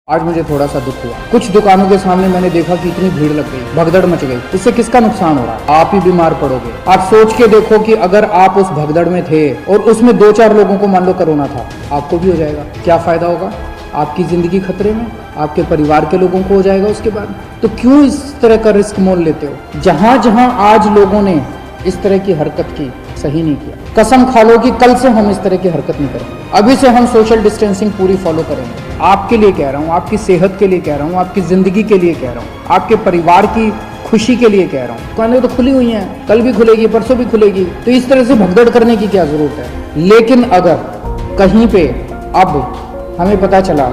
आज मुझे थोड़ा सा दुख हुआ। कुछ दुकानों के सामने मैंने देखा कि इतनी भीड़ लग गई, भगदड़ मच गई। इससे किसका नुकसान हो रहा है? आप ही बीमार पड़ोगे। आप सोच के देखो कि अगर आप उस भगदड़ में थे और उसमें 2-4 लोगों को मान लो कोरोना था, आपको भी हो जाएगा। क्या फायदा होगा? आपकी जिंदगी खतरे में, आपके परिवार के लोगों को हो जाएगा उसके बाद। तो क्यों इस तरह का रिस्क मोल लेते हो? जहां जहां आज लोगों ने इस तरह की हरकत की, सही नहीं किया। कसम खा लो कि कल से हम इस तरह की हरकत नहीं करेंगे। अभी से हम सोशल डिस्टेंसिंग पूरी फॉलो करेंगे। आपके लिए कह रहा हूँ, आपकी सेहत के लिए कह रहा हूँ, आपकी जिंदगी के लिए कह रहा हूँ, आपके परिवार की खुशी के लिए कह रहा हूँ। दुकानें तो खुली हुई हैं, कल भी खुलेगी, परसों भी खुलेगी, तो इस तरह से भगदड़ करने की क्या जरूरत है? लेकिन अगर कहीं पे अब हमें पता चला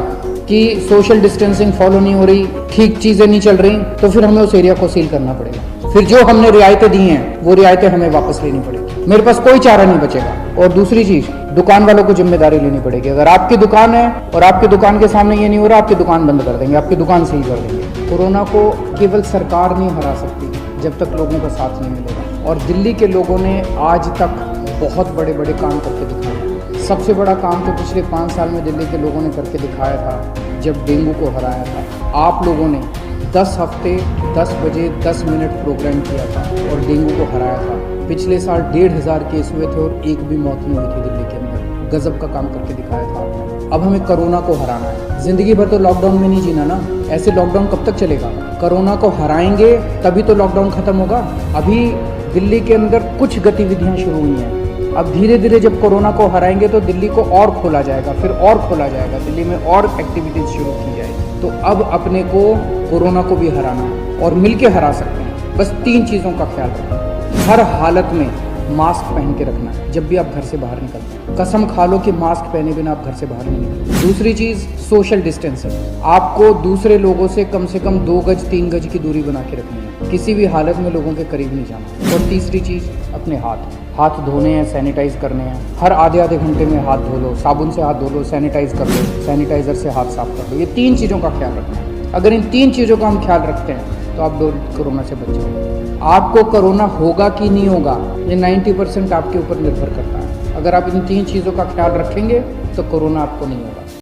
कि सोशल डिस्टेंसिंग फॉलो नहीं हो रही, ठीक चीजें नहीं चल रही, तो फिर हमें उस एरिया को सील करना पड़ेगा। फिर जो हमने रियायतें दी हैं वो रियायतें हमें वापस लेनी पड़ेगी। मेरे पास कोई चारा नहीं बचेगा। और दूसरी चीज, दुकान वालों को जिम्मेदारी लेनी पड़ेगी। अगर आपकी दुकान है और आपकी दुकान के सामने ये नहीं हो रहा, आपकी दुकान बंद कर देंगे, आपकी दुकान सील कर देंगे। कोरोना को केवल सरकार नहीं हरा सकती जब तक लोगों का साथ नहीं मिलेगा। और दिल्ली के लोगों ने आज तक बहुत बड़े बड़े काम करके दिखाए। सबसे बड़ा काम तो पिछले 5 साल में दिल्ली के लोगों ने करके दिखाया था जब डेंगू को हराया था। आप लोगों ने 10 हफ्ते 10 बजे 10 मिनट प्रोग्राम किया था और डेंगू को हराया था। पिछले साल 1,500 केस हुए थे और एक भी मौत नहीं हुई थी दिल्ली के अंदर। गजब का काम करके दिखाया था। अब हमें कोरोना को हराना है। जिंदगी भर तो लॉकडाउन में नहीं जीना ना। ऐसे लॉकडाउन कब तक चलेगा? कोरोना को हराएंगे तभी तो लॉकडाउन खत्म होगा। अभी दिल्ली के अंदर कुछ गतिविधियां शुरू हुई हैं। अब धीरे धीरे जब कोरोना को हराएंगे तो दिल्ली को और खोला जाएगा, फिर और खोला जाएगा, दिल्ली में और एक्टिविटीज शुरू की जाएगी। तो अब अपने को कोरोना को भी हराना है और मिलके हरा सकते हैं। बस 3 चीज़ों का ख्याल रखना। हर हालत में मास्क पहन के रखना है जब भी आप घर से बाहर निकलते हैं। कसम खा लो कि मास्क पहने बिना आप घर से बाहर नहीं निकलते। दूसरी चीज़, सोशल डिस्टेंसिंग। आपको दूसरे लोगों से कम 2 गज 3 गज की दूरी बना के रखनी है। किसी भी हालत में लोगों के करीब नहीं जाना। और तीसरी चीज़, अपने हाथ धोने हैं, सैनिटाइज करने हैं। हर आधे घंटे में हाथ धो लो, साबुन से हाथ धो लो, सैनिटाइज कर लो, सैनिटाइजर से हाथ साफ कर लो। ये 3 चीज़ों का ख्याल रखना है। अगर इन 3 चीज़ों का हम ख्याल रखते हैं तो आप कोरोना से बच जाओगे। आपको कोरोना होगा कि नहीं होगा, ये 90% आपके ऊपर निर्भर करता है। अगर आप इन 3 चीज़ों का ख्याल रखेंगे तो कोरोना आपको नहीं होगा।